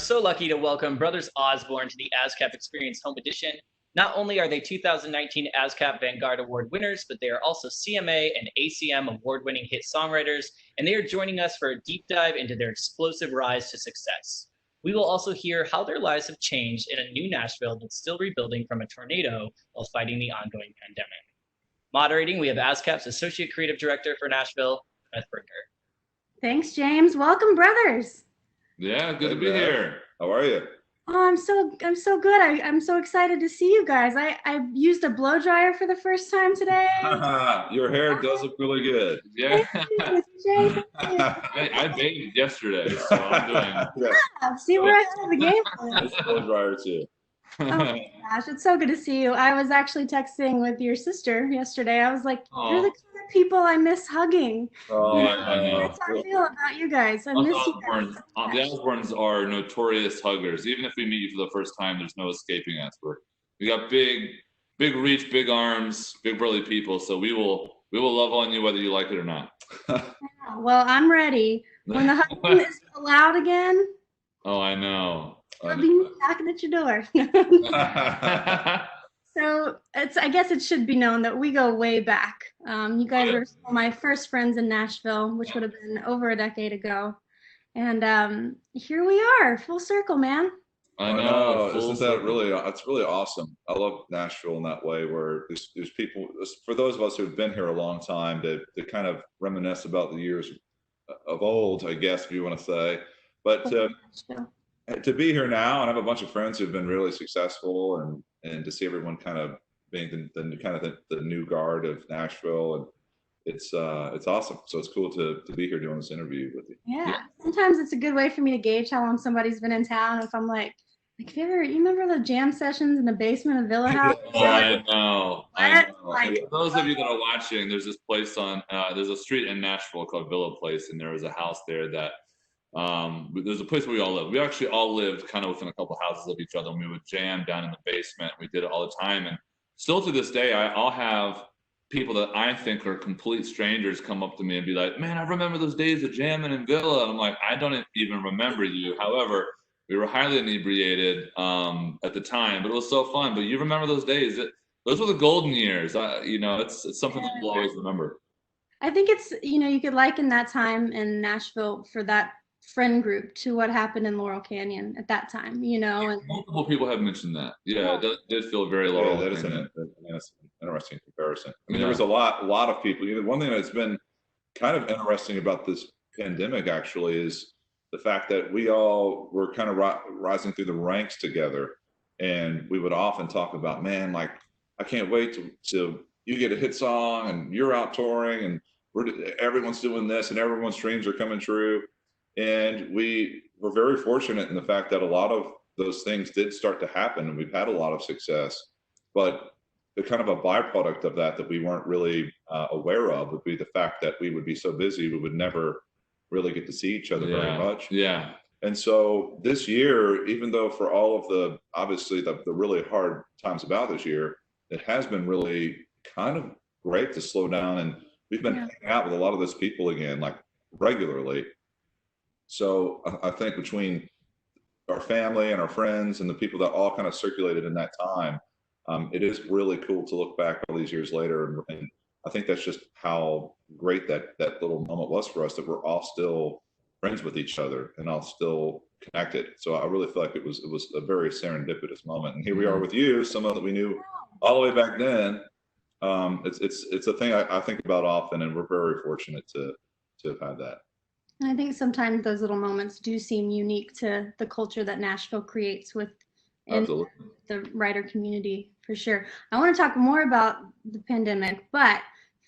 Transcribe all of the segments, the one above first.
so lucky to welcome Brothers Osborne to the ASCAP Experience Home Edition. Not only are they 2019 ASCAP Vanguard Award winners, but they are also CMA and ACM award-winning hit songwriters, and they are joining us for a deep dive into their explosive rise to success. We will also hear how their lives have changed in a new Nashville that's still rebuilding from a tornado while fighting the ongoing pandemic. Moderating, we have ASCAP's Associate Creative Director for Nashville, Beth Bricker. Thanks, James. Welcome, brothers. Yeah, good to be here. How are you? Oh, I'm so good. I'm so excited to see you guys. I used a blow dryer for the first time today. Your hair does look really good. Yeah. Jay, I bathed yesterday, so I'm doing. yeah, see where I have the game plan. It's a blow dryer too. Oh my gosh, it's so good to see you. I was actually texting with your sister yesterday. I was like, you're the kind of people I miss hugging. Oh, I know. That's how I feel about you guys. I miss you guys. The Osbornes are notorious huggers. Even if we meet you for the first time, there's no escaping us. We got big reach, big arms, big burly people. So we will love on you whether you like it or not. Yeah, well, I'm ready. When the hugging is allowed again. Oh, I know. I'll be knocking at your door. So I guess it should be known that we go way back. You guys are some of my first friends in Nashville, which would have been over a decade ago. And here we are, full circle, man. I know. Isn't that really? It's really awesome. I love Nashville in that way, where there's people. For those of us who've been here a long time, to kind of reminisce about the years of old, I guess, if you want to say. But to be here now and have a bunch of friends who've been really successful, and to see everyone kind of being the new guard of Nashville, and it's awesome. So it's cool to be here doing this interview with you. Yeah. Sometimes it's a good way for me to gauge how long somebody's been in town. If I'm like you remember the jam sessions in the basement of Villa House? I know. Like, for those of you that are watching, there's this place there's a street in Nashville called Villa Place, and there was a house there that there's a place where we all live. We actually all lived kind of within a couple houses of each other, and we would jam down in the basement. We did it all the time, and still to this day, I'll have people that I think are complete strangers come up to me and be like, "Man, I remember those days of jamming in Villa." And I'm like, "I don't even remember you." However, we were highly inebriated at the time, but it was so fun. But you remember those days? Those were the golden years. It's something that we'll always remember. I think it's you could liken that time in Nashville for that friend group to what happened in Laurel Canyon at that time, and multiple people have mentioned that. Yeah, it did feel very Laurel. Yeah, that's an interesting comparison. I mean, there was a lot of people. One thing that's been kind of interesting about this pandemic actually is the fact that we all were kind of rising through the ranks together, and we would often talk about, man, like, I can't wait to you get a hit song and you're out touring and everyone's doing this and everyone's dreams are coming true. And we were very fortunate in the fact that a lot of those things did start to happen, and we've had a lot of success. But the kind of a byproduct of that we weren't really aware of would be the fact that we would be so busy, we would never really get to see each other very much. Yeah. And so this year, even though for all of the, obviously the really hard times about this year, it has been really kind of great to slow down. And we've been hanging out with a lot of those people again, like regularly. So I think between our family and our friends and the people that all kind of circulated in that time, it is really cool to look back all these years later. And I think that's just how great that little moment was for us, that we're all still friends with each other and all still connected. So I really feel like it was a very serendipitous moment. And here we are with you, someone that we knew all the way back then. It's a thing I think about often, and we're very fortunate to have had that. I think sometimes those little moments do seem unique to the culture that Nashville creates within the writer community, for sure. I want to talk more about the pandemic, but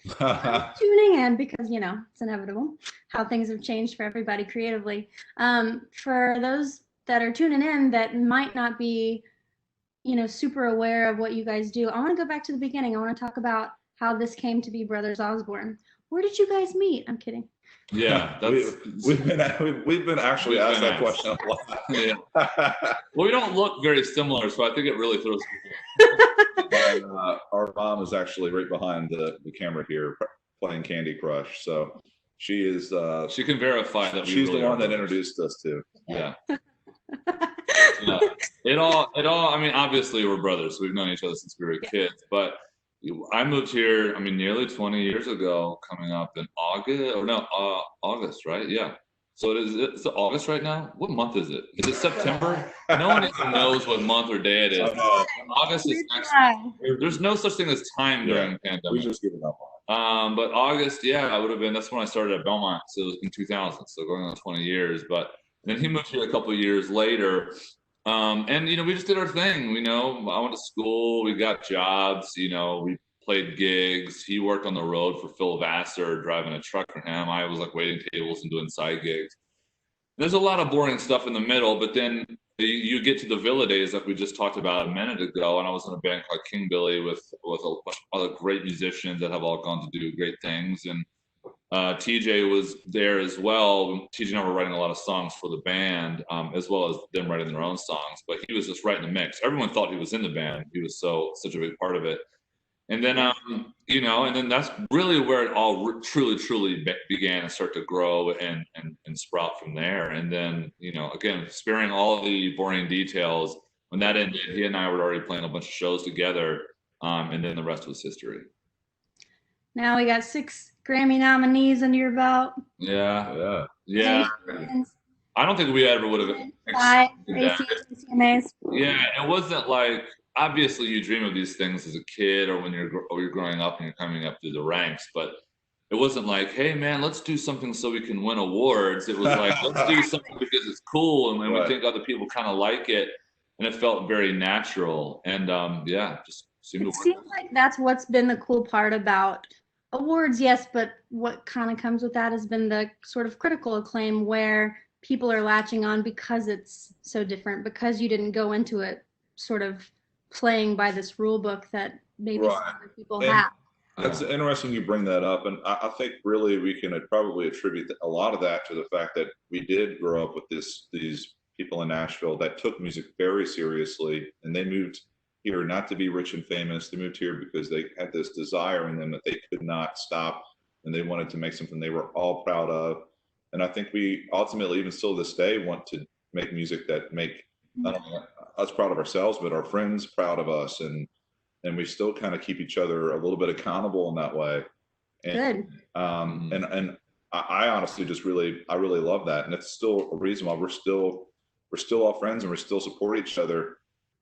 tuning in because, it's inevitable how things have changed for everybody creatively. For those that are tuning in that might not be, super aware of what you guys do, I want to go back to the beginning. I want to talk about how this came to be Brothers Osborne. Where did you guys meet? I'm kidding. Yeah, we've been actually asked that question a lot. Yeah. Well, we don't look very similar, so I think it really throws people. And, our mom is actually right behind the camera here, playing Candy Crush. So she is. She can verify that. She's the one that introduced us to. Yeah. Yeah. It all, I mean, obviously we're brothers, so we've known each other since we were kids, but I moved here, I mean, nearly 20 years ago, coming up in August, right? Yeah. So it's August right now? What month is it? Is it September? No one even knows what month or day it is. August is next. There's no such thing as time during the pandemic. We just given up on it. But August, yeah, I would have been, that's when I started at Belmont. So it was in 2000, so going on 20 years. But then he moved here a couple of years later. And, you know, we just did our thing, you know, I went to school, we got jobs, you know, we played gigs. He worked on the road for Phil Vassar, driving a truck for him. I was like waiting tables and doing side gigs. There's a lot of boring stuff in the middle, but then you get to the Villa days like we just talked about a minute ago, and I was in a band called King Billy with a bunch of other great musicians that have all gone to do great things. And TJ was there as well. TJ and I were writing a lot of songs for the band, as well as them writing their own songs, but he was just right in the mix. Everyone thought he was in the band. He was such a big part of it. And then, you know, and then that's really where it all truly began to start to grow and sprout from there. And then, you know, again, sparing all the boring details, when that ended, he and I were already playing a bunch of shows together, and then the rest was history. Now we got 6 Grammy nominees under your belt. Yeah. I don't think we ever would have expected that. ACM, Yeah, it wasn't like, obviously you dream of these things as a kid or when you're growing up and you're coming up through the ranks, but it wasn't like, hey man, let's do something so we can win awards. It was like, let's do something because it's cool and we think other people kind of like it, and it felt very natural. And just seemed to work. It seems like that's what's been the cool part about awards, yes, but what kind of comes with that has been the sort of critical acclaim where people are latching on because it's so different, because you didn't go into it sort of playing by this rule book that maybe some other people have. That's interesting you bring that up, and I think really we can probably attribute a lot of that to the fact that we did grow up with these people in Nashville that took music very seriously, and they moved here not to be rich and famous. They moved here because they had this desire in them that they could not stop, and they wanted to make something they were all proud of. And I think we ultimately, even still this day, want to make music that make not only us proud of ourselves, but our friends proud of us, and we still kind of keep each other a little bit accountable in that way. And, Good. And I honestly just really love that, and it's still a reason why we're still all friends and we're still support each other.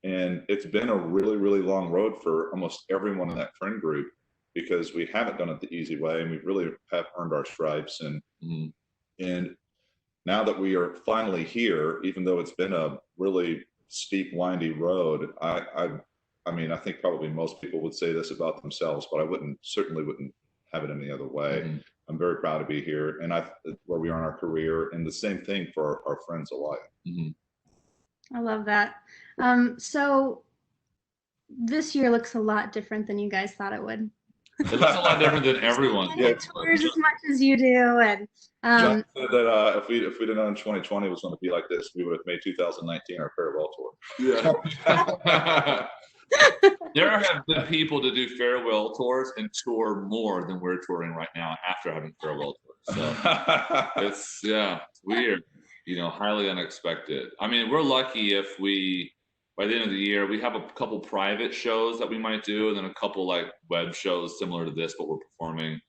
And it's been a really long road for almost everyone in that friend group because we haven't done it the easy way, and we really have earned our stripes. And now that we are finally here, even though it's been a really steep, windy road, I mean, I think probably most people would say this about themselves, but I certainly wouldn't have it any other way. I'm very proud to be here, and where we are in our career, and the same thing for our friends alike. I love that. So this year looks a lot different than you guys thought it would. It looks a lot different than everyone. Tours as much as you do, and John said that if we'd have known 2020 was going to be like this, we would have made 2019 our farewell tour. Yeah. There have been people to do farewell tours and tour more than we're touring right now after having farewell tours. So it's weird, you know, highly unexpected. I mean, we're lucky if by the end of the year, we have a couple private shows that we might do, and then a couple like web shows similar to this, but we're performing.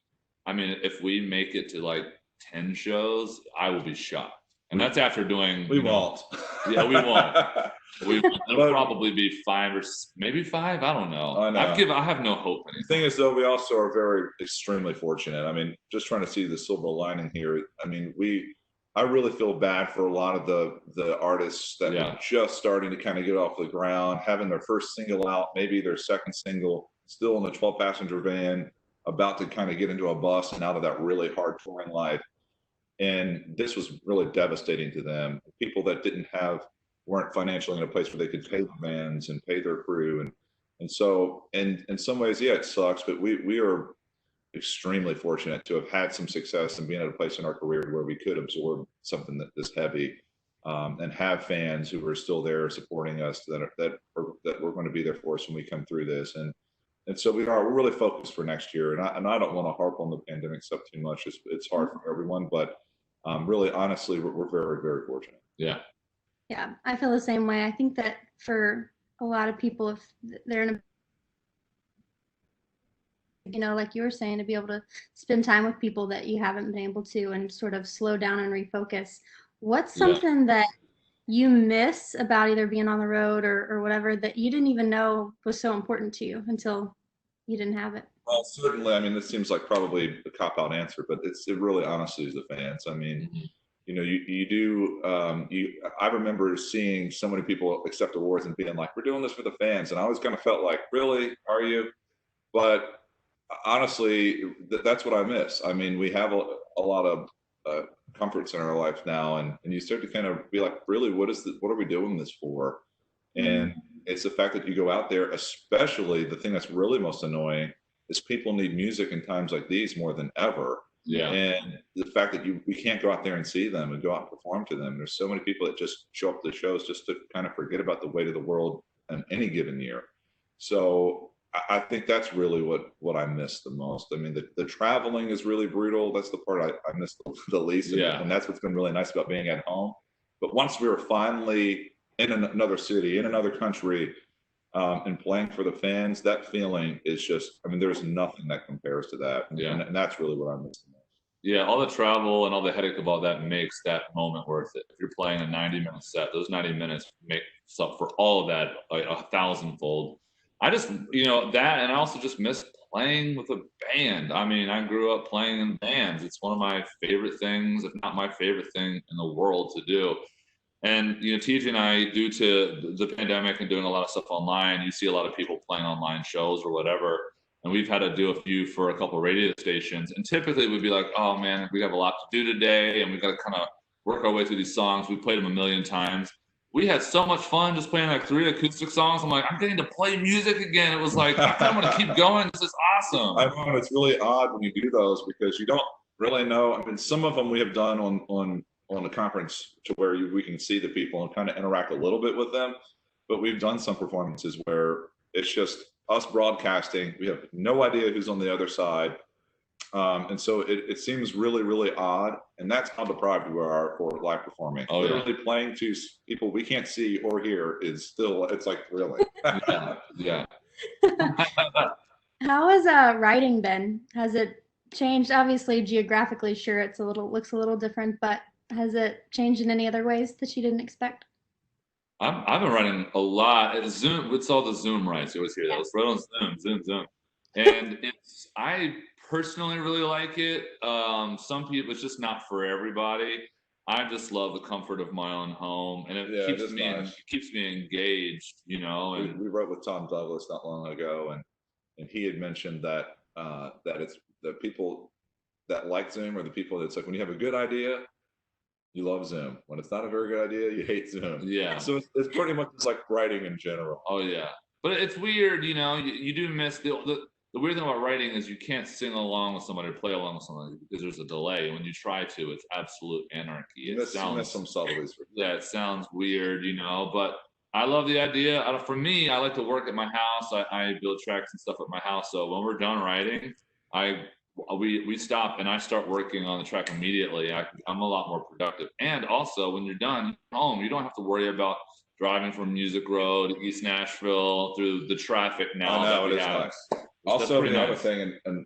I mean, if we make it to like 10 shows, I will be shocked. And that's after doing. We won't. Yeah, we won't. It'll probably be 5 or maybe 5. I don't know. I know. I have no hope anymore. The thing is, though, we also are extremely fortunate. I mean, just trying to see the silver lining here. I mean, I really feel bad for a lot of the artists that are just starting to kind of get off the ground, having their first single out, maybe their second single, still in a 12-passenger van, about to kind of get into a bus and out of that really hard touring life. And this was really devastating to them. People that weren't financially in a place where they could pay the bands and pay their crew. And so in some ways, it sucks, but we are extremely fortunate to have had some success and being at a place in our career where we could absorb something that this heavy, and have fans who are still there supporting us that we're going to be there for us when we come through this. And so we're really focused for next year. And I don't want to harp on the pandemic stuff too much. It's hard for everyone, but really, honestly, we're very, very fortunate. Yeah. Yeah, I feel the same way. I think that for a lot of people, if they're in a, like you were saying, to be able to spend time with people that you haven't been able to and sort of slow down and refocus. What's something that you miss about either being on the road or whatever that you didn't even know was so important to you until you didn't have it? Well, certainly. I mean, this seems like probably a cop-out answer, but it really honestly is the fans. I mean, you do. I remember seeing so many people accept awards and being like, "We're doing this for the fans," and I always kind of felt like, "Really, are you?" But honestly, that's what I miss. I mean, we have a lot of comforts in our life now, and you start to kind of be like, "Really, what are we doing this for?" And it's the fact that you go out there, especially the thing that's really most annoying is people need music in times like these more than ever. Yeah. And the fact that we can't go out there and see them and go out and perform to them. There's so many people that just show up to the shows just to kind of forget about the weight of the world in any given year. So I think that's really what I miss the most. I mean, the traveling is really brutal. That's the part I miss the least. Yeah. And that's what's been really nice about being at home. But once we were finally in another city, in another country, and playing for the fans, that feeling is just, I mean, there's nothing that compares to that. Yeah. And that's really what I miss the most. Yeah, all the travel and all the headache of all that makes that moment worth it. If you're playing a 90-minute set, those 90 minutes make up for all of that like 1,000-fold. I just, that, and I also just miss playing with a band. I mean, I grew up playing in bands. It's one of my favorite things, if not my favorite thing in the world to do. And, TJ and I, due to the pandemic and doing a lot of stuff online, you see a lot of people playing online shows or whatever. And we've had to do a few for a couple of radio stations. And typically we'd be like, oh man, we have a lot to do today. And we've got to kind of work our way through these songs. We played them a million times. We had so much fun just playing like 3 acoustic songs. I'm like, I'm getting to play music again. It was like, I kind of want to keep going. This is awesome. I know, it's really odd when you do those because you don't really know. I mean, some of them we have done on the conference to where we can see the people and kind of interact a little bit with them. But we've done some performances where it's just us broadcasting. We have no idea who's on the other side. And so it seems really, really odd. And that's how deprived we are for live performing. Oh, literally playing to people we can't see or hear is still, it's like, really? Yeah. How has writing been? Has it changed? Obviously, geographically, sure, looks a little different, but has it changed in any other ways that you didn't expect? I've been writing a lot at Zoom. It's all the Zoom rights. You always hear that. Let's write on Zoom. And I personally really like it. Some people, it's just not for everybody. I just love the comfort of my own home, and it keeps me engaged. And we wrote with Tom Douglas not long ago, and he had mentioned that that it's the people that like Zoom are the people that's like when you have a good idea, you love Zoom. When it's not a very good idea, you hate Zoom. Yeah. So it's pretty much just like writing in general. Oh yeah, but it's weird, you do miss the weird thing about writing is you can't sing along with somebody or play along with somebody because there's a delay. When you try to, it's absolute anarchy. You miss some subtleties. Yeah, it sounds weird, but I love the idea. For me, I like to work at my house. I build tracks and stuff at my house. So when we're done writing, we stop and I start working on the track immediately. I'm a lot more productive. And also when you're done home, you don't have to worry about driving from Music Row to East Nashville through the traffic now. I know, it is nice. Also, the other thing, and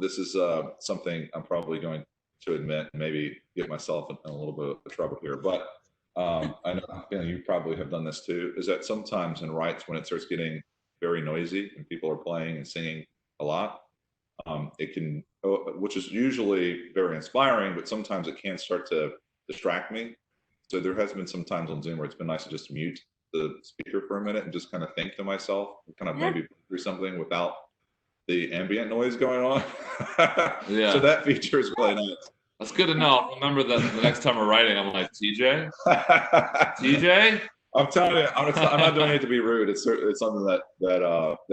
this is something I'm probably going to admit, maybe get myself in a little bit of trouble here, but I know you probably have done this too, is that sometimes in rights when it starts getting very noisy and people are playing and singing a lot, it can, which is usually very inspiring, but sometimes it can start to distract me. So there has been some times on Zoom where it's been nice to just mute the speaker for a minute and just kind of think to myself, kind of maybe do something without the ambient noise going on. Yeah. So that feature is really nice. That's good to know. Remember that the next time we're writing, I'm like, TJ? I'm telling you, I'm not doing it to be rude. It's something that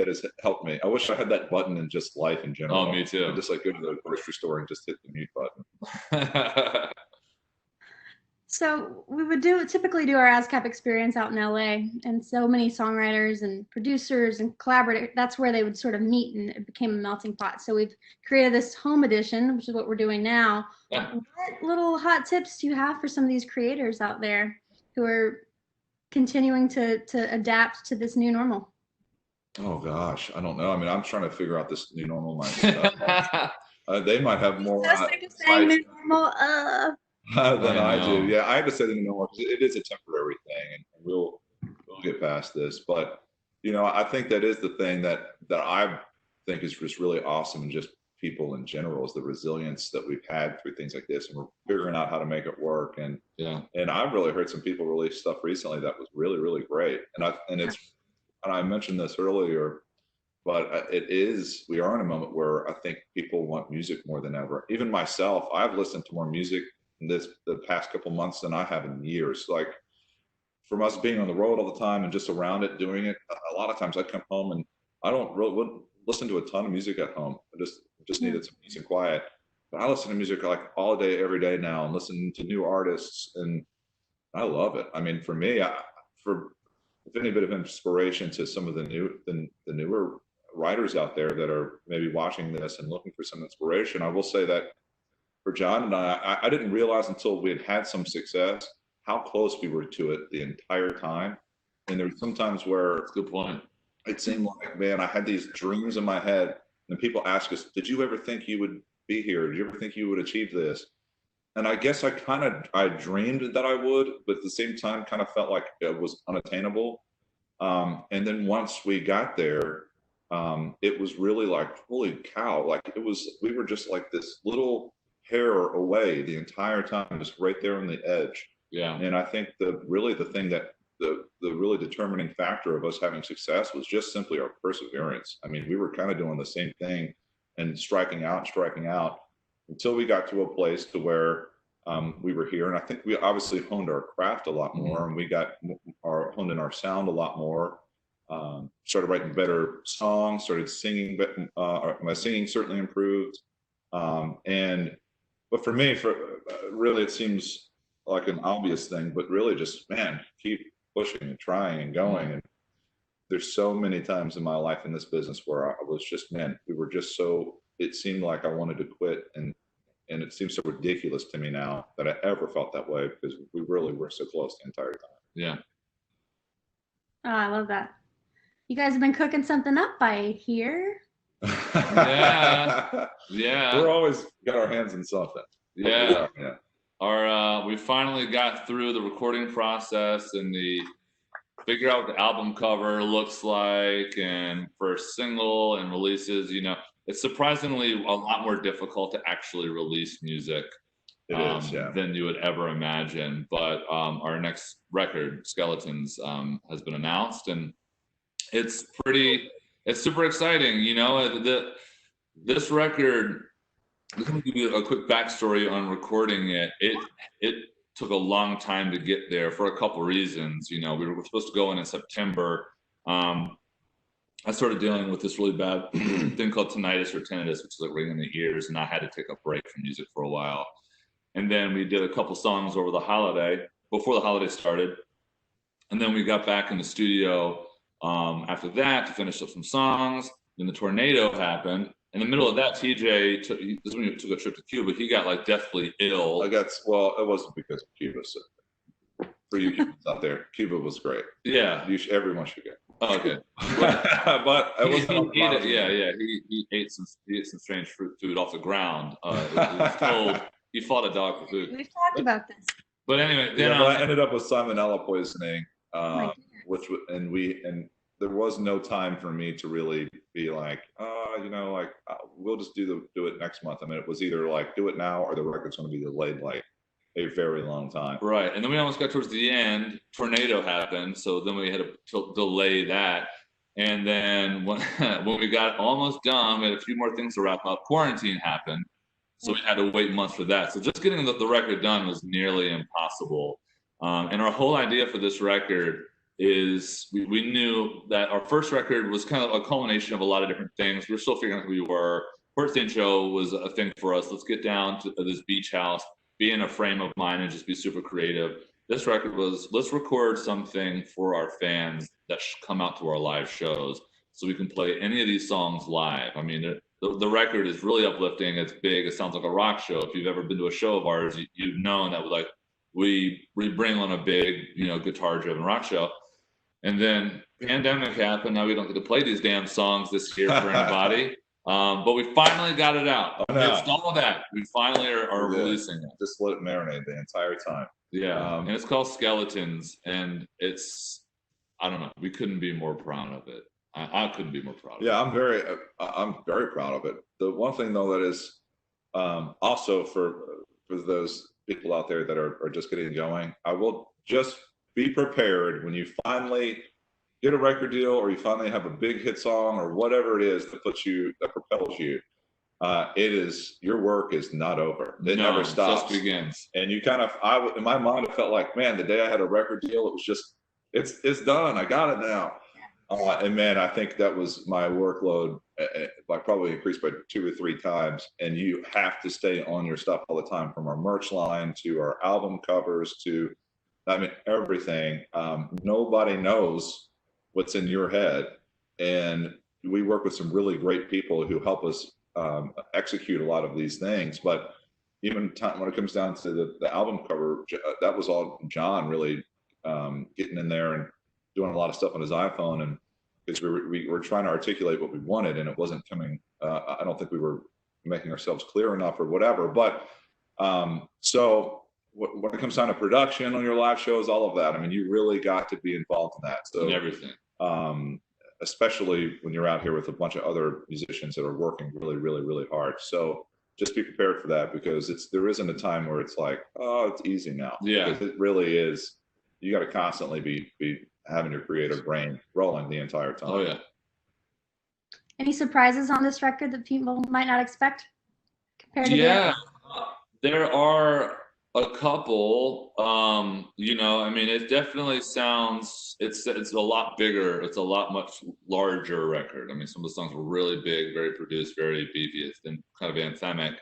has helped me. I wish I had that button in just life in general. Oh, me too. I'd just like go to the grocery store and just hit the mute button. So we would typically do our ASCAP experience out in LA, and so many songwriters and producers and collaborators, that's where they would sort of meet and it became a melting pot. So we've created this home edition, which is what we're doing now. Yeah. What little hot tips do you have for some of these creators out there who are continuing to adapt to this new normal? Oh gosh, I don't know. I mean, I'm trying to figure out this new normal myself. They might have more saying new normal, than I do. Yeah, I have to say the new normal because it is a temporary thing, and we'll get past this. But I think that is the thing that I think is just really awesome, and just people in general, is the resilience that we've had through things like this, and we're figuring out how to make it work. And I've really heard some people release stuff recently that was really, really great. And I mentioned this earlier, but we are in a moment where I think people want music more than ever. Even myself, I've listened to more music in the past couple months than I have in years. Like, from us being on the road all the time and just around it, doing it, a lot of times I come home and I wouldn't listen to a ton of music at home. I just needed some peace and quiet. But I listen to music like all day, every day now, and listen to new artists, and I love it. I mean, for me, if any bit of inspiration to some of the newer writers out there that are maybe watching this and looking for some inspiration, I will say that for John and I didn't realize until we had some success how close we were to it the entire time. And there were some times where, that's a good point, it seemed like, man, I had these dreams in my head, and people ask us, did you ever think you would be here? Did you ever think you would achieve this? And I guess I dreamed that I would, but at the same time kind of felt like it was unattainable. And then once we got there, it was really like, holy cow, like we were just like this little hair away the entire time, just right there on the edge. Yeah. And I think the thing that the really determining factor of us having success was just simply our perseverance. I mean, we were kind of doing the same thing and striking out until we got to a place to where we were here. And I think we obviously honed our craft a lot more, and we got honed in our sound a lot more. Started writing better songs, started singing, but my singing certainly improved. But for me, really, it seems like an obvious thing, but really just, man, keep pushing and trying and going. And there's so many times in my life in this business where I was just, man, we were just it seemed like I wanted to quit. And it seems so ridiculous to me now that I ever felt that way, because we really were so close the entire time. Yeah. Oh, I love that. You guys have been cooking something up, I hear. Yeah. We're always got our hands in something. Yeah. We finally got through the recording process and the figure out what the album cover looks like, and first single and releases. It's surprisingly a lot more difficult to actually release music than you would ever imagine. But our next record, Skeletons, has been announced, and it's super exciting. This record, let me give you a quick backstory on recording it. It took a long time to get there for a couple reasons. We were supposed to go in September. I started dealing with this really bad thing called tinnitus or tinnitus, which is like ringing in the ears, and I had to take a break from music for a while. And then we did a couple songs over the holiday, before the holiday started. And then we got back in the studio after that to finish up some songs. Then the tornado happened. In the middle of that, TJ took a trip to Cuba. He got like deathly ill. It wasn't because of Cuba. So for you Cubans out there, Cuba was great. Yeah. Everyone should go. Oh, okay. But it wasn't. He ate some strange food off the ground. He was told he fought a dog for food. We've talked about this. But anyway, but I ended up with salmonella poisoning, and there was no time for me to really be like, we'll just do it next month. I mean, it was either like do it now or the record's going to be delayed like a very long time. Right, and then we almost got towards the end. Tornado happened, so then we had to delay that. And then when we got almost done, we had a few more things to wrap up. Quarantine happened, so we had to wait months for that. So just getting the record done was nearly impossible. And our whole idea for this record is we knew that our first record was kind of a culmination of a lot of different things. We were still figuring out who we were. First intro was a thing for us. Let's get down to this beach house, be in a frame of mind, and just be super creative. This record was, let's record something for our fans that come out to our live shows so we can play any of these songs live. I mean, the record is really uplifting. It's big. It sounds like a rock show. If you've ever been to a show of ours, you've known that we bring on a big, guitar-driven rock show. And then pandemic happened. Now we don't get to play these damn songs this year for anybody. But we finally got it out. Amidst all of that, we finally are releasing it. Just let it marinate the entire time. Yeah, and it's called Skeletons, and it's, I don't know, we couldn't be more proud of it. I couldn't be more proud of it. Yeah, I'm very proud of it. The one thing though that is also for those people out there that are just getting going, I will just be prepared when you finally get a record deal or you finally have a big hit song or whatever it is that propels you. Your work is not over. It never stops. Just begins. And you in my mind, it felt like, man, the day I had a record deal, it was just, it's done. I got it now. And man, I think that was my workload, like probably increased by 2 or 3 times. And you have to stay on your stuff all the time, from our merch line to our album covers to, everything. Nobody knows what's in your head. And we work with some really great people who help us execute a lot of these things. But even when it comes down to the album cover, that was all John really getting in there and doing a lot of stuff on his iPhone, and because we were trying to articulate what we wanted, and it wasn't coming. I don't think we were making ourselves clear enough or whatever. But so when it comes down to production on your live shows, all of that, you really got to be involved in that. So and everything. Especially when you're out here with a bunch of other musicians that are working really, really, really hard. So just be prepared for that, because there isn't a time where it's like, oh, it's easy now. Yeah. Because it really is. You got to constantly be having your creative brain rolling the entire time. Oh yeah. Any surprises on this record that people might not expect compared to there are a couple. It definitely sounds, it's a lot bigger. It's a much larger record. Some of the songs were really big, very produced, very beefy. It's been kind of anthemic.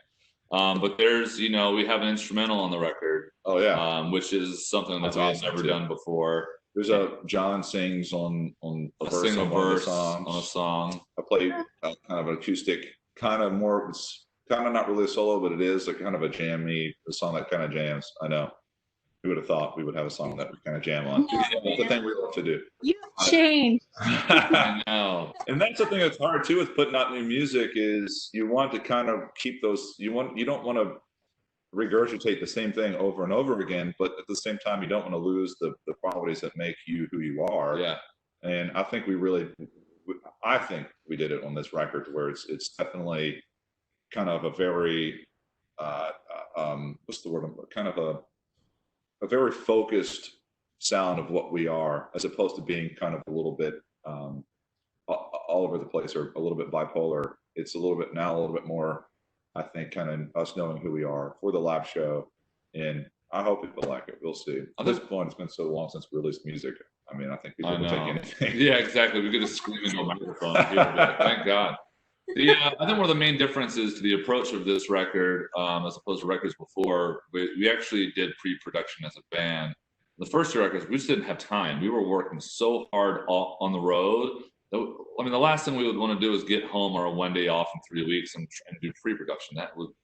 But there's, we have an instrumental on the record. Oh yeah. Which is something that we've never done before. There's John sings on a verse on a song. I play kind of an acoustic, kind of not really a solo, but it is a kind of a song that kind of jams. I know. Who would have thought we would have a song that we kind of jam on? That's the thing we love to do. You've changed. I know. And that's the thing that's hard too with putting out new music, is you want to kind of keep those, you don't want to regurgitate the same thing over and over again, but at the same time you don't want to lose the qualities that make you who you are. Yeah. And I think we did it on this record, where it's definitely kind of a very what's the word, kind of a very focused sound of what we are, as opposed to being kind of a little bit all over the place, or a little bit bipolar. It's a little bit more, I think, kind of us knowing who we are for the live show. And I hope people like it. We'll see. At this point, it's been so long since we released music. I think people will take anything. Yeah, exactly. We could just scream into a microphone. Thank God. I think one of the main differences to the approach of this record, as opposed to records before, we actually did pre-production as a band. The first 2 records, we just didn't have time. We were working so hard on the road. The last thing we would want to do is get home or a 1 day off in 3 weeks and do pre-production.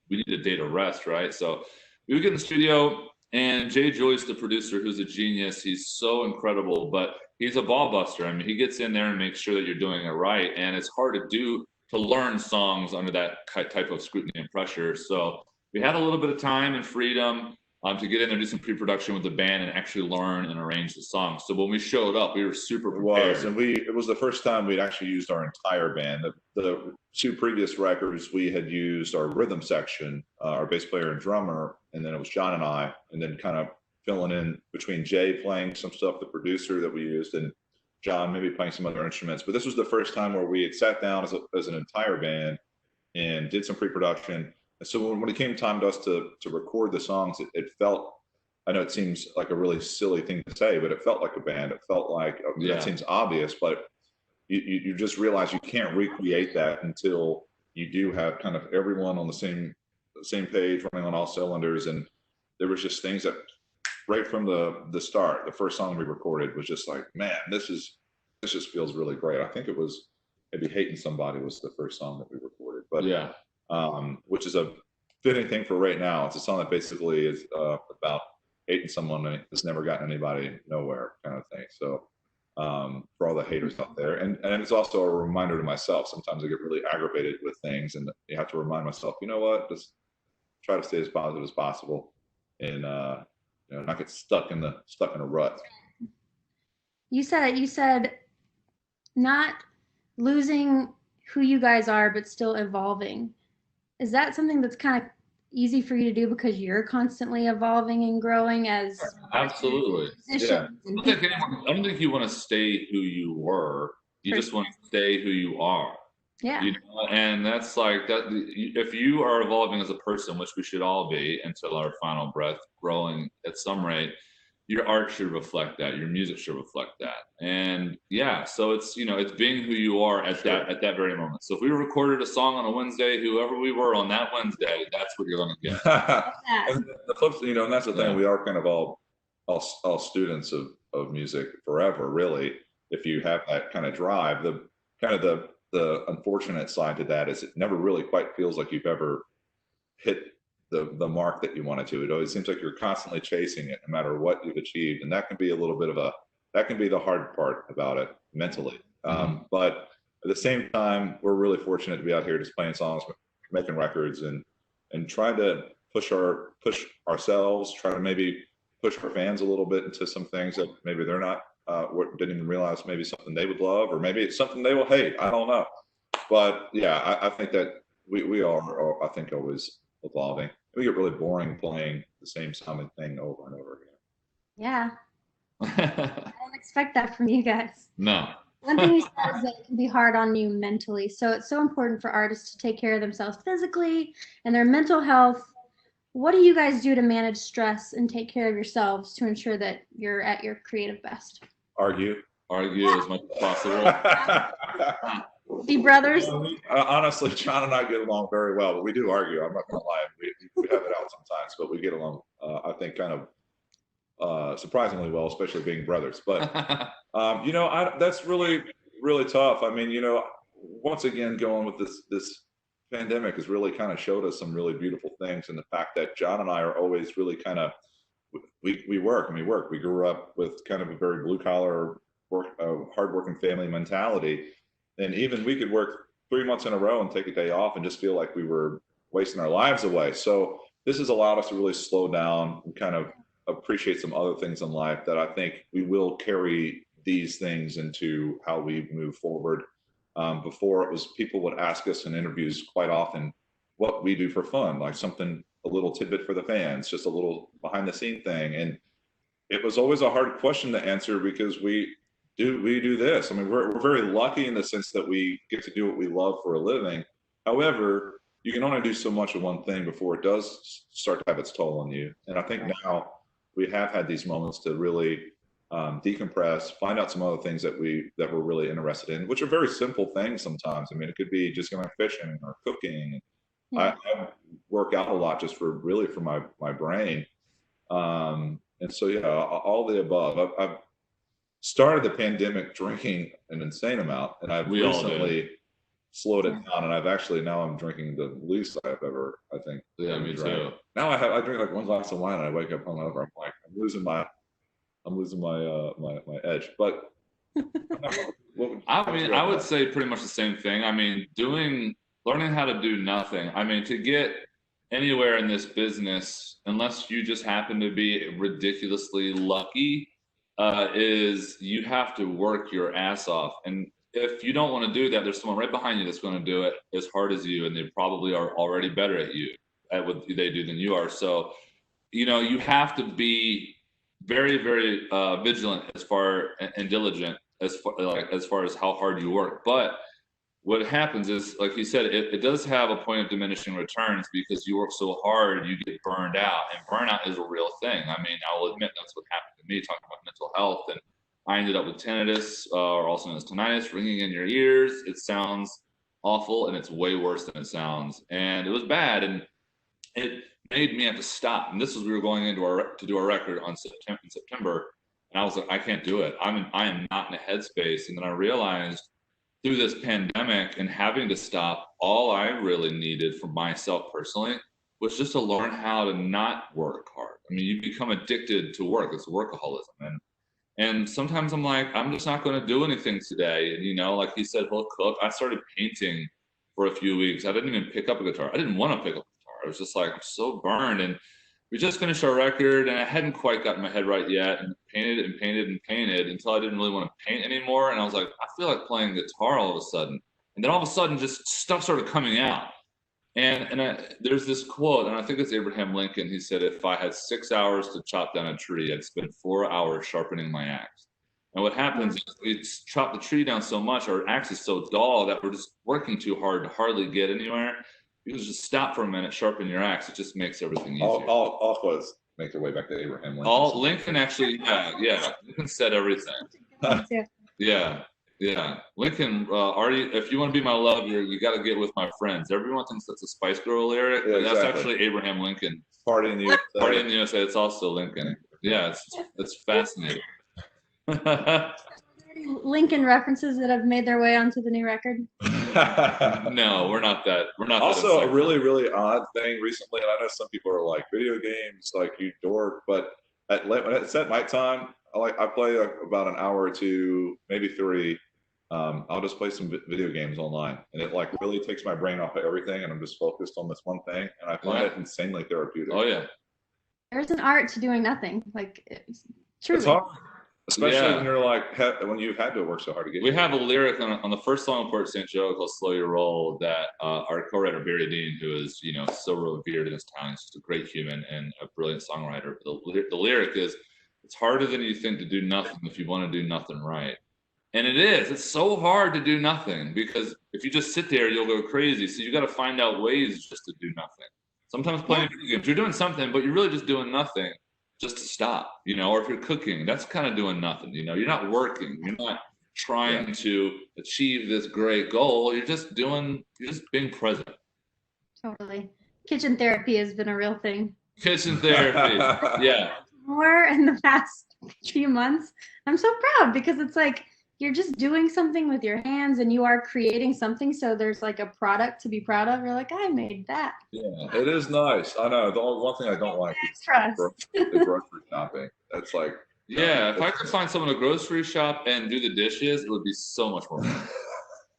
We need a day to rest, right? So we would get in the studio, and Jay Joyce, the producer, who's a genius, he's so incredible, but he's a ball buster. He gets in there and makes sure that you're doing it right, and it's hard to learn songs under that type of scrutiny and pressure. So we had a little bit of time and freedom to get in there, do some pre-production with the band, and actually learn and arrange the songs. So when we showed up, we were super prepared. It was the first time we'd actually used our entire band. The 2 previous records, we had used our rhythm section, our bass player and drummer, and then it was John and I, and then kind of filling in between Jay playing some stuff, the producer that we used, and John maybe playing some other instruments. But this was the first time where we had sat down as an entire band and did some pre-production. And so when it came time to us to record the songs, it felt, I know it seems like a really silly thing to say, but it felt like a band. It felt like, that seems obvious, but you just realize you can't recreate that until you do have kind of everyone on the same page, running on all cylinders. And there was just things that right from the start, the first song we recorded was just like, man, this just feels really great. I think it was maybe Hating Somebody was the first song that we recorded, but which is a fitting thing for right now. It's a song that basically is about hating someone has never gotten anybody nowhere, kind of thing. So for all the haters out there, and it's also a reminder to myself. Sometimes I get really aggravated with things, and you have to remind myself, you know what, just try to stay as positive as possible, and not get stuck in a rut. You said not losing who you guys are, but still evolving. Is that something that's kind of easy for you to do because you're constantly evolving and growing as absolutely musicians? Yeah. I don't think you want to stay who you were. You just want to stay who you are. Yeah. You know? And that's like that. If you are evolving as a person, which we should all be until our final breath, growing at some rate, your art should reflect that, your music should reflect that. And yeah, so it's it's being who you are at that very moment. So if we recorded a song on a Wednesday, whoever we were on that Wednesday, that's what you're gonna get. And the flip, and that's the thing, we are kind of all students of music forever, really. If you have that kind of drive, the unfortunate side to that is it never really quite feels like you've ever hit the mark that you wanted to. It always seems like you're constantly chasing it, no matter what you've achieved, and that can be a little bit of that can be the hard part about it mentally. But at the same time, we're really fortunate to be out here just playing songs, making records, and trying to push ourselves, try to maybe push our fans a little bit into some things that maybe they're not didn't even realize, maybe something they would love, or maybe it's something they will hate. I don't know. But yeah, I think that we are, I think, always evolving. We get really boring playing the same sounding thing over and over again. Yeah. I don't expect that from you guys. No. One thing you said is that it can be hard on you mentally. So it's so important for artists to take care of themselves physically and their mental health. What do you guys do to manage stress and take care of yourselves to ensure that you're at your creative best? Argue as much as possible. Be brothers. Honestly, John and I get along very well, but we do argue. I'm not gonna lie. We have it out sometimes, but we get along, I think, kind of surprisingly well, especially being brothers. But that's really, really tough. I mean, once again, going with this pandemic has really kind of showed us some really beautiful things, and the fact that John and I are always really kind of we work and we work. We grew up with kind of a very blue collar, hardworking family mentality. And even we could work 3 months in a row and take a day off and just feel like we were wasting our lives away. So this has allowed us to really slow down and kind of appreciate some other things in life that I think we will carry these things into how we move forward. Before, it was people would ask us in interviews quite often what we do for fun, like something, a little tidbit for the fans, just a little behind the scene thing. And it was always a hard question to answer because we do this. I mean, we're very lucky in the sense that we get to do what we love for a living. However, you can only do so much of one thing before it does start to have its toll on you. And I think now we have had these moments to really decompress, find out some other things that we're really interested in, which are very simple things sometimes. I mean, it could be just going fishing or cooking. I work out a lot just for my brain. And so, yeah, all the above. I've started the pandemic drinking an insane amount, and I've recently slowed it down, and now I'm drinking the least I've ever, I think. Yeah, me too. Now I drink like one glass of wine and I wake up hungover. I'm like, I'm losing my edge. But I would say pretty much the same thing. I mean, learning how to do nothing. I mean, to get anywhere in this business, unless you just happen to be ridiculously lucky, is you have to work your ass off. And if you don't want to do that, there's someone right behind you that's going to do it as hard as you, and they probably are already better at what they do than you are. So, you have to be very, very vigilant and diligent as far as how hard you work. But what happens is, like you said, it does have a point of diminishing returns because you work so hard, you get burned out, and burnout is a real thing. I mean, I will admit that's what happened to me, talking about mental health, and I ended up with tinnitus, or also known as tinnitus, ringing in your ears. It sounds awful, and it's way worse than it sounds, and it was bad, and it made me have to stop. And this was, we were going to do our record in September, and I was like, I can't do it. I am not in a headspace. And then I realized, through this pandemic and having to stop, all I really needed for myself personally was just to learn how to not work hard. I mean, you become addicted to work. It's workaholism. And sometimes I'm like, I'm just not going to do anything today. And, you know, like he said, he'll cook. I started painting for a few weeks. I didn't even pick up a guitar. I didn't want to pick up a guitar. I was just like, I'm so burned. And we just finished our record, and I hadn't quite gotten my head right yet, and painted and painted and painted until I didn't really want to paint anymore. And I was like, I feel like playing guitar all of a sudden. And then all of a sudden, just stuff started coming out. And there's this quote, and I think it's Abraham Lincoln. He said, if I had 6 hours to chop down a tree, I'd spend 4 hours sharpening my axe. And what happens is we chop the tree down so much, our axe is so dull that we're just working too hard to hardly get anywhere. You can just stop for a minute, sharpen your axe. It just makes everything easier. All quotes make their way back to Abraham Lincoln. Lincoln actually, yeah. Lincoln said everything. Yeah. Lincoln, if you want to be my lover, you got to get with my friends. Everyone thinks that's a Spice Girl lyric, but that's actually Abraham Lincoln. Party in the USA. Party in the USA. It's also Lincoln. Yeah, it's fascinating. Lincoln references that have made their way onto the new record? No, we're not that. Also, a really, really odd thing recently, and I know some people are like, video games, like, you dork, but when it's at night time, I play about an hour or two, maybe 3. I'll just play some video games online, and it like really takes my brain off of everything, and I'm just focused on this one thing, and I find it insanely therapeutic. Oh yeah. There's an art to doing nothing. Like, it's hard. Especially when you're like, when you've had to work so hard to get. We have a lyric on the first song of Port St. Joe called "Slow Your Roll" that our co-writer Barry Dean, who is so revered in this town, he's just a great human and a brilliant songwriter. The lyric is, "It's harder than you think to do nothing if you want to do nothing right," and it is. It's so hard to do nothing because if you just sit there, you'll go crazy. So you got to find out ways just to do nothing. Sometimes playing video games, you're doing something, but you're really just doing nothing. Just to stop, or if you're cooking, that's kind of doing nothing, you're not working, you're not trying to achieve this great goal, you're just being present. Totally. Kitchen therapy has been a real thing. Kitchen therapy, yeah. More in the past few months. I'm so proud because it's like, you're just doing something with your hands and you are creating something. So there's like a product to be proud of. You're like, I made that. Yeah, it is nice. I know. The only one thing I don't like is the grocery shopping. That's like. Yeah, if I could find someone to grocery shop and do the dishes, it would be so much more fun.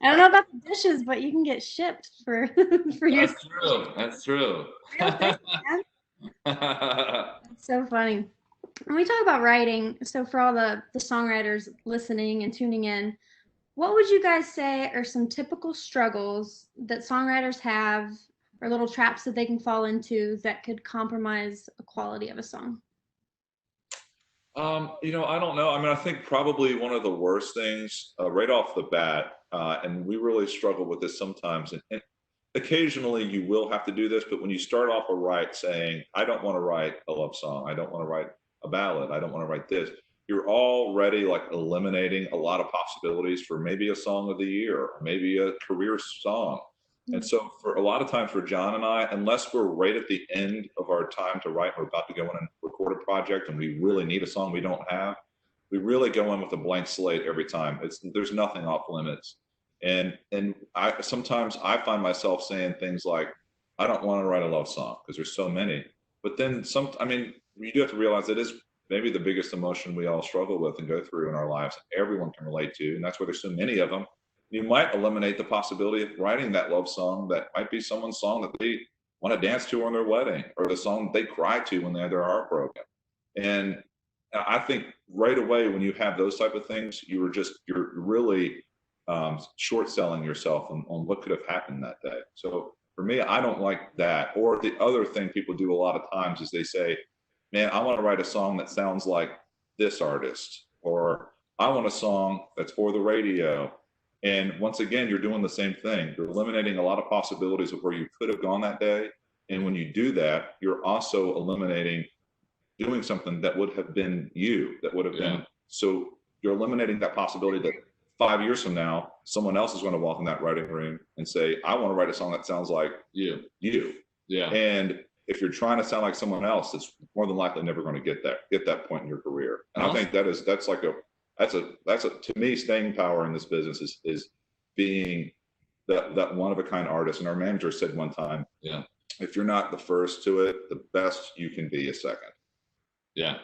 I don't know about the dishes, but you can get shipped for your. That's true. Real thing, man. That's so funny. When we talk about writing, so for all the songwriters listening and tuning in, what would you guys say are some typical struggles that songwriters have or little traps that they can fall into that could compromise the quality of a song? I don't know. I mean, I think probably one of the worst things right off the bat, and we really struggle with this sometimes, and occasionally you will have to do this, but when you start off a write saying, I don't want to write a love song, I don't want to write a ballad, I don't want to write this, you're already like eliminating a lot of possibilities for maybe a song of the year, or maybe a career song. And so for a lot of times for John and I, unless we're right at the end of our time to write, we're about to go in and record a project and we really need a song we don't have, we really go in with a blank slate every time. There's nothing off limits. And sometimes I find myself saying things like, I don't want to write a love song because there's so many. But then you do have to realize it is maybe the biggest emotion we all struggle with and go through in our lives. Everyone can relate to, and that's why there's so many of them. You might eliminate the possibility of writing that love song that might be someone's song that they want to dance to on their wedding, or the song they cry to when they're heartbroken. And I think right away when you have those type of things, you're really short selling yourself on what could have happened that day. So for me, I don't like that. Or the other thing people do a lot of times is they say, man, I want to write a song that sounds like this artist, or I want a song that's for the radio. And once again, you're doing the same thing. You're eliminating a lot of possibilities of where you could have gone that day. And when you do that, you're also eliminating doing something that would have been you, that would have been. So you're eliminating that possibility that 5 years from now, someone else is going to walk in that writing room and say, I want to write a song that sounds like you. Yeah. And if you're trying to sound like someone else, it's more than likely never going to get that point in your career. And I think that's to me, staying power in this business is being that one of a kind artist. And our manager said one time, if you're not the first to it, the best you can be is second. Yeah,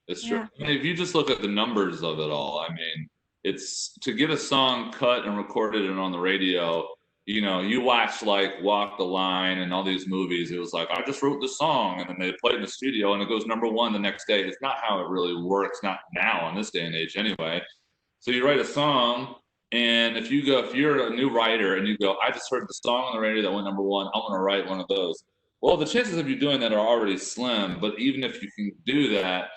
it's true. Yeah. I mean, if you just look at the numbers of it all, I mean, it's to get a song cut and recorded and on the radio. You know, you watch like Walk the Line and all these movies. It was like, I just wrote the song, and then they play it in the studio and it goes #1 the next day. It's not how it really works, not now in this day and age anyway. So you write a song, and if you're a new writer and you go, I just heard the song on the radio that went #1, I'm gonna write one of those. Well, the chances of you doing that are already slim, but even if you can do that,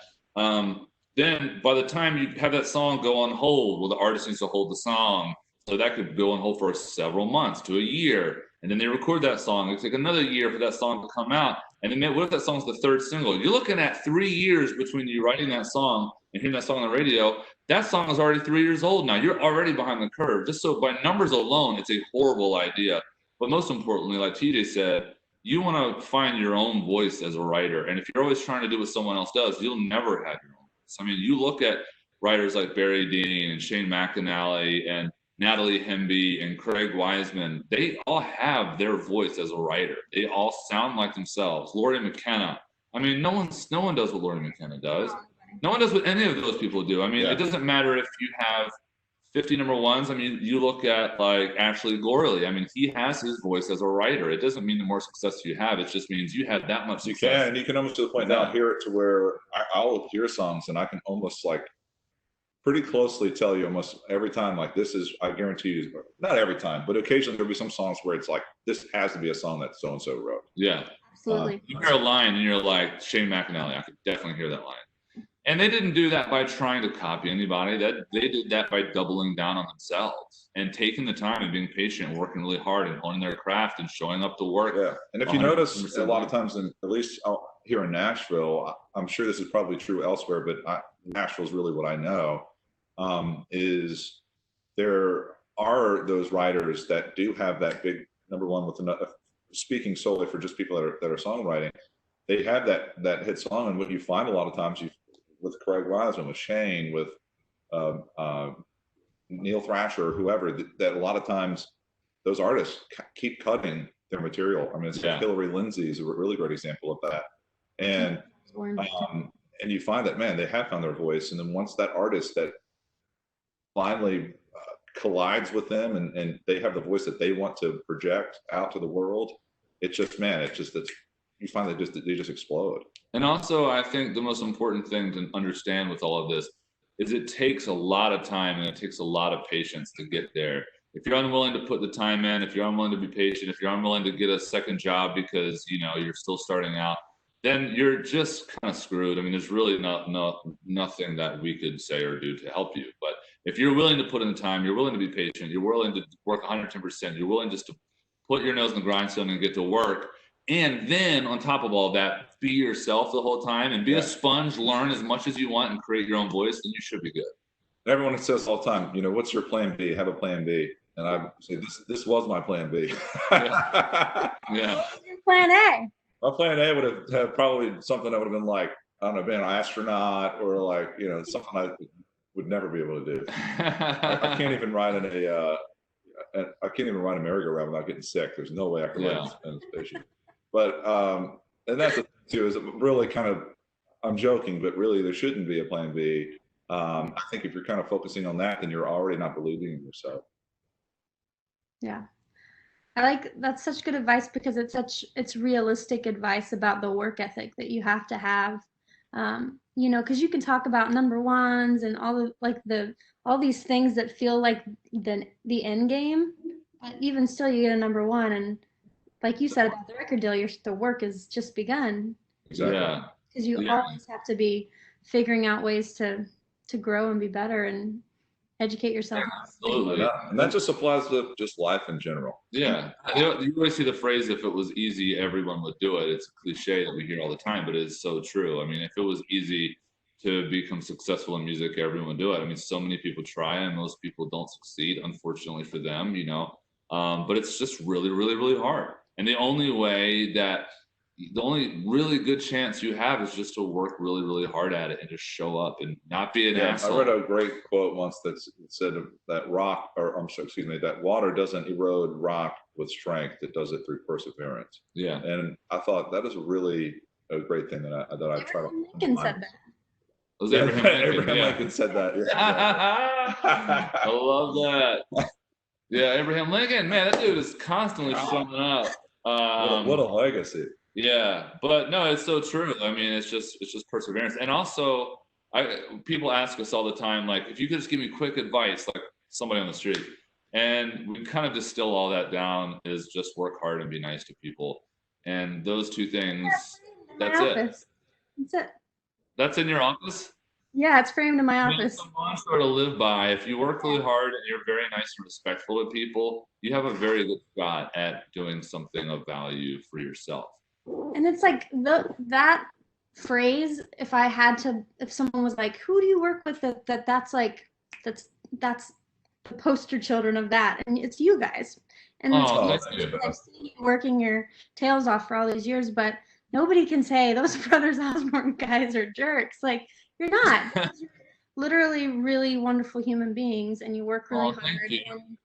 then by the time you have that song go on hold, well, the artist needs to hold the song. So that could go on hold for several months to a year. And then they record that song. It take another year for that song to come out. And then what if that song's the third single? You're looking at 3 years between you writing that song and hearing that song on the radio. That song is already 3 years old now. You're already behind the curve. Just so by numbers alone, it's a horrible idea. But most importantly, like TJ said, you want to find your own voice as a writer. And if you're always trying to do what someone else does, you'll never have your own voice. I mean, you look at writers like Barry Dean and Shane McAnally and Natalie Hemby and Craig Wiseman, they all have their voice as a writer. They all sound like themselves. Laurie McKenna. I mean, no one does what Laurie McKenna does. No one does what any of those people do. I mean, It doesn't matter if you have 50 #1s. I mean, you look at like Ashley Gorley. I mean, he has his voice as a writer. It doesn't mean the more success you have. It just means you had that much success. You can, and you can almost to the point now hear it to where I'll hear songs and I can almost like pretty closely tell you almost every time, like this is, I guarantee you, not every time, but occasionally there'll be some songs where it's like, this has to be a song that so-and-so wrote. Yeah. Absolutely. You hear a line and you're like, Shane McAnally, I could definitely hear that line. And they didn't do that by trying to copy anybody. They did that by doubling down on themselves and taking the time and being patient and working really hard and honing their craft and showing up to work. Yeah. And if you notice a lot of times, at least here in Nashville, I'm sure this is probably true elsewhere, but Nashville is really what I know. Is there are those writers that do have that big #1 with another, speaking solely for just people that are songwriting, they have that hit song. And what you find a lot of times with Craig Wiseman, with Shane, with Neil Thrasher, or whoever, that a lot of times those artists keep cutting their material. I mean, it's like Hillary Lindsey is a really great example of that. And you find that, man, they have found their voice. And then once that artist that finally collides with them and they have the voice that they want to project out to the world, it's you find that they just explode. And also, I think the most important thing to understand with all of this is it takes a lot of time and it takes a lot of patience to get there. If you're unwilling to put the time in, if you're unwilling to be patient, if you're unwilling to get a second job because you're still starting out, then you're just kind of screwed. I mean, there's really nothing that we could say or do to help you. But if you're willing to put in the time, you're willing to be patient, you're willing to work 110%, you're willing just to put your nose in the grindstone and get to work. And then on top of all that, be yourself the whole time and be a sponge, learn as much as you want and create your own voice, then you should be good. Everyone says all the time, what's your plan B? Have a plan B. And I say, this was my plan B. Yeah. Plan A. My plan A would have probably something that would have been like, I don't know, being an astronaut or like, something I would never be able to do. I can't even ride I can't even ride a merry-go-round without getting sick. There's no way I can ride in a spaceship. But, and that's the thing too, is really kind of, I'm joking, but really there shouldn't be a plan B. I think if you're kind of focusing on that, then you're already not believing in yourself. Yeah. That's such good advice because it's realistic advice about the work ethic that you have to have. Because you can talk about #1s and all these things that feel like the end game, but even still you get a #1, and like you said about the record deal, the work has just begun. Exactly. Yeah. Because you always have to be figuring out ways to grow and be better and educate yourself. Absolutely. Yeah. And that just applies to just life in general. Yeah. You always see the phrase, if it was easy, everyone would do it. It's a cliche that we hear all the time, but it's so true. I mean, if it was easy to become successful in music, everyone would do it. I mean, so many people try and most people don't succeed, unfortunately for them, but it's just really, really, really hard. And the only way that the only really good chance you have is just to work really, really hard at it and just show up and not be an asshole. I read a great quote once that said that that water doesn't erode rock with strength; it does it through perseverance. Yeah, and I thought that is really a great thing that I try to. Lincoln said that. It was Abraham Lincoln. Abraham Lincoln said that. Yeah, I love that. Yeah, Abraham Lincoln, man, that dude is constantly showing up. What a legacy. Yeah, but no, it's so true. I mean, it's just perseverance. And also, people ask us all the time, like, if you could just give me quick advice, like somebody on the street, and we kind of distill all that down is just work hard and be nice to people. And those two things, that's it. That's it. That's in your office? Yeah, it's framed in my office. It's a mantra to live by. If you work really hard and you're very nice and respectful to people, you have a very good shot at doing something of value for yourself. And it's like that phrase, if someone was like, who do you work with that's the poster children of that, and it's you guys. And it's working your tails off for all these years, but nobody can say those Brothers Osborne guys are jerks. Like, you're not. You're literally really wonderful human beings, and you work really hard. And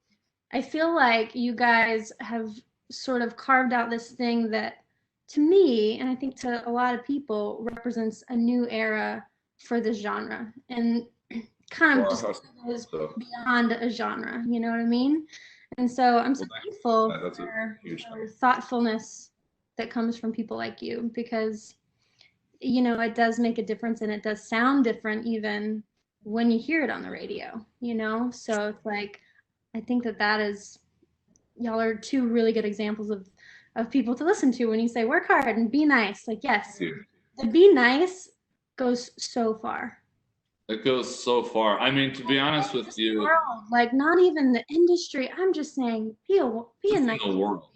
I feel like you guys have sort of carved out this thing that, to me, and I think to a lot of people, represents a new era for the genre, and kind of just goes beyond a genre. You know what I mean? And so I'm so thankful for thoughtfulness that comes from people like you, because, you know, it does make a difference, and it does sound different even when you hear it on the radio, you know? So it's like, I think that is, y'all are two really good examples of people to listen to when you say work hard and be nice. Like, yes, the be nice goes so far. It goes so far. I mean, to be honest with you, world, like, not even the industry. I'm just saying, be a nice in the world.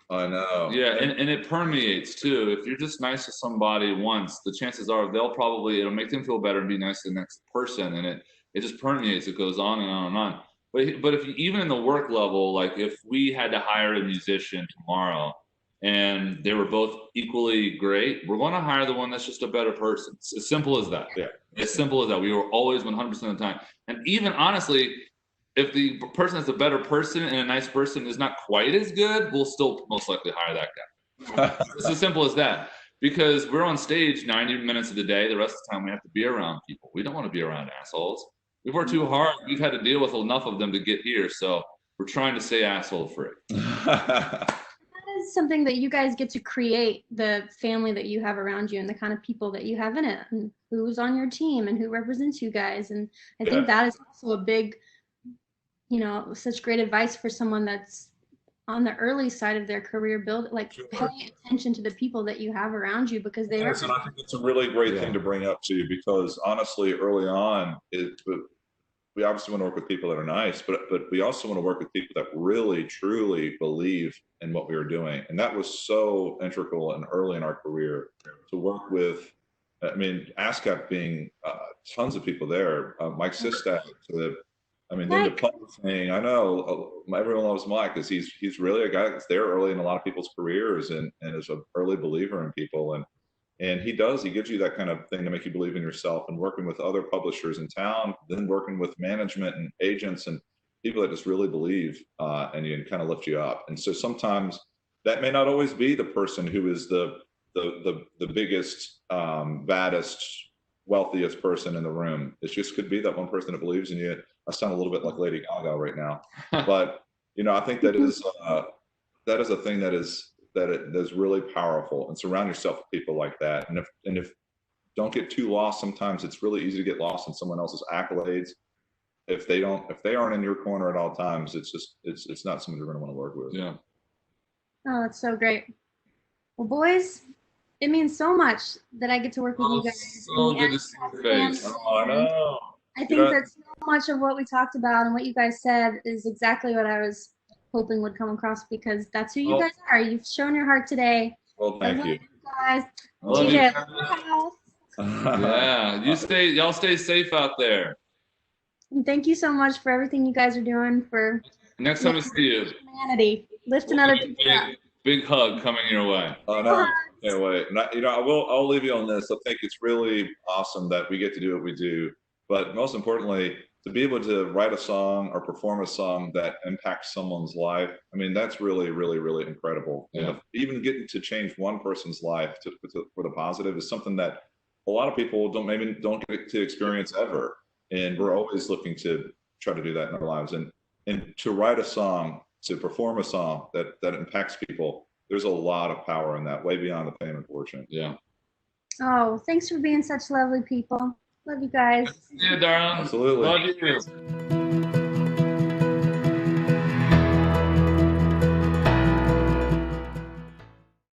I know. Yeah, and it permeates too. If you're just nice to somebody once, the chances are it'll make them feel better and be nice to the next person, and it just permeates. It goes on and on and on. But if you, even in the work level, like if we had to hire a musician tomorrow and they were both equally great, we're going to hire the one that's just a better person. It's as simple as that. Yeah. As simple as that. We were always 100% of the time. And even honestly, if the person that's a better person and a nice person is not quite as good, we'll still most likely hire that guy. It's as simple as that. Because we're on stage 90 minutes of the day. The rest of the time we have to be around people. We don't want to be around assholes. We've worked too hard. We've had to deal with enough of them to get here. So we're trying to stay asshole free. That is something that you guys get to create, the family that you have around you and the kind of people that you have in it, and who's on your team and who represents you guys. And I think that is also a big, you know, such great advice for someone that's on the early side of their career build, like pay attention to the people that you have around you, because they and I think it's a really great thing to bring up to you, because honestly, early on, we obviously want to work with people that are nice, but we also want to work with people that really truly believe in what we were doing. And that was so integral and early in our career to work with. I mean, ASCAP being tons of people there, Mike Sistak, the publishing. I know everyone loves Mike because he's really a guy that's there early in a lot of people's careers and is an early believer in people. And he gives you that kind of thing to make you believe in yourself, and working with other publishers in town, then working with management and agents and people that just really believe and you kind of lift you up. And so sometimes that may not always be the person who is the biggest, baddest, wealthiest person in the room. It just could be that one person that believes in you. I sound a little bit like Lady Gaga right now, but you know, I think that is a thing that is really powerful, and surround yourself with people like that. And if don't get too lost. Sometimes it's really easy to get lost in someone else's accolades. If they aren't in your corner at all times, it's not someone you're going to want to work with. Yeah. Oh, that's so great. Well, boys, it means so much that I get to work with you guys. So good to see your face. Oh, I know. I think that so much of what we talked about and what you guys said is exactly what I was hoping would come across, because that's who you guys are. You've shown your heart today. Well, thank you. Guys. Love you. Yeah, y'all stay safe out there. And thank you so much for everything you guys are doing for next time we see you. Humanity, lifting other people up. Big hug coming your way. Oh, no. Can't wait. And I'll leave you on this. I think it's really awesome that we get to do what we do, but most importantly, to be able to write a song or perform a song that impacts someone's life. I mean, that's really, really, really incredible. Yeah. And even getting to change one person's life for the positive is something that a lot of people don't get to experience ever. And we're always looking to try to do that in our lives. And to write a song, to perform a song that impacts people, there's a lot of power in that, way beyond the fame and fortune. Yeah. Oh, thanks for being such lovely people. Love you guys. Yeah, darling. Absolutely. Love you.